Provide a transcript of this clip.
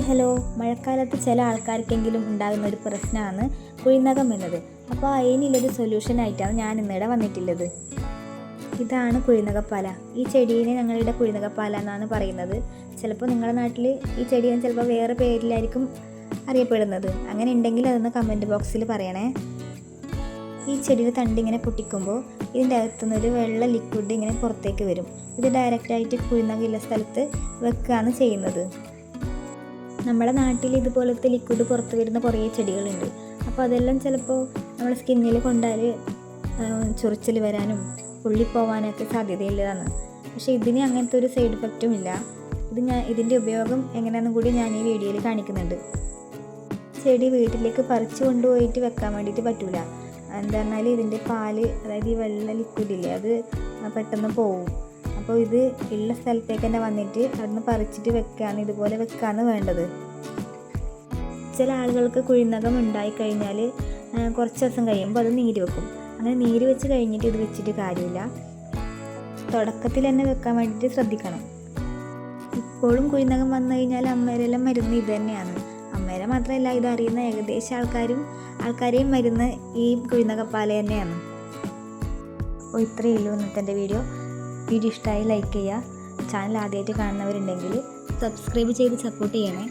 Hi hello. മഴക്കാലത്ത് ചില ആൾക്കാർക്കെങ്കിലും ഉണ്ടാകുന്ന ഒരു പ്രശ്നമാണ് കുഴിനകം എന്നത്. അപ്പോൾ അതിനുള്ളൊരു സൊല്യൂഷനായിട്ടാണ് ഞാൻ ഇന്നിവിടെ വന്നിട്ടുള്ളത്. ഇതാണ് കുഴിനകപ്പാല. ഈ ചെടീനെ ഞങ്ങളുടെ കുഴിനകപ്പാല എന്നാണ് പറയുന്നത്. ചിലപ്പോൾ നിങ്ങളുടെ നാട്ടിൽ ഈ ചെടീനെ ചിലപ്പോൾ വേറെ പേരിലായിരിക്കും അറിയപ്പെടുന്നത്. അങ്ങനെ ഉണ്ടെങ്കിൽ അതൊന്ന് കമൻറ്റ് ബോക്സിൽ പറയണേ. ഈ ചെടിയുടെ തണ്ട് ഇങ്ങനെ പൊട്ടിക്കുമ്പോൾ ഇതിൻ്റെ അകത്തുനിന്നൊരു വെള്ള ലിക്വിഡ് ഇങ്ങനെ പുറത്തേക്ക് വരും. ഇത് ഡയറക്റ്റായിട്ട് കുഴിനകമുള്ള സ്ഥലത്ത് വെക്കുകയാണ് ചെയ്യുന്നത്. നമ്മുടെ നാട്ടിൽ ഇതുപോലത്തെ ലിക്വിഡ് പുറത്ത് വരുന്ന കുറേ ചെടികളുണ്ട്. അപ്പോൾ അതെല്ലാം ചിലപ്പോൾ നമ്മുടെ സ്കിന്നിൽ കൊണ്ടാൽ ചൊറിച്ചൽ വരാനും പൊള്ളിപ്പോവാനൊക്കെ സാധ്യതയുള്ളതാണ്. പക്ഷേ ഇതിന് അങ്ങനത്തെ ഒരു സൈഡ് എഫക്റ്റും ഇല്ല. ഇതിൻ്റെ ഉപയോഗം എങ്ങനെയാണെന്നും കൂടി ഞാൻ ഈ വീഡിയോയിൽ കാണിക്കുന്നുണ്ട്. ചെടി വീട്ടിലേക്ക് പറിച്ചു കൊണ്ടുപോയിട്ട് വെക്കാൻ വേണ്ടിയിട്ട് പറ്റില്ല. എന്താ പറഞ്ഞാൽ ഇതിൻ്റെ പാല്, അതായത് ഈ വെള്ള ലിക്വിഡില്ലേ, അത് പെട്ടെന്ന് പോവും. അപ്പോൾ ഇത് ഉള്ള സ്ഥലത്തേക്ക് തന്നെ വന്നിട്ട് അവിടുന്ന് പറിച്ചിട്ട് വെക്കുകയാണ്, ഇതുപോലെ വെക്കുകയാണ് വേണ്ടത്. ചില ആളുകൾക്ക് കുഴിനകം ഉണ്ടായിക്കഴിഞ്ഞാൽ കുറച്ച് ദിവസം കഴിയുമ്പോൾ അത് നീര് വെക്കും. അങ്ങനെ നീര് വെച്ച് കഴിഞ്ഞിട്ട് ഇത് വെച്ചിട്ട് കാര്യമില്ല. തുടക്കത്തിൽ തന്നെ വെക്കാൻ വേണ്ടിയിട്ട് ശ്രദ്ധിക്കണം. ഇപ്പോഴും കുഴിനകം വന്നു കഴിഞ്ഞാൽ അമ്മേരെല്ലാം മരുന്ന് ഇത് തന്നെയാണ്. അമ്മേരെ മാത്രമല്ല, ഇതറിയുന്ന ഏകദേശം ആൾക്കാരെയും മരുന്ന് ഈ കുഴിനകപ്പാല തന്നെയാണ്. അപ്പോൾ ഇത്രയേ ഉള്ളൂ ഇന്നത്തെ എൻ്റെ വീഡിയോ ഇഷ്ടമായി ലൈക്ക് ചെയ്യുക. ചാനൽ ആദ്യമായിട്ട് കാണുന്നവരുണ്ടെങ്കിൽ സബ്സ്ക്രൈബ് ചെയ്ത് സപ്പോർട്ട് ചെയ്യണേ.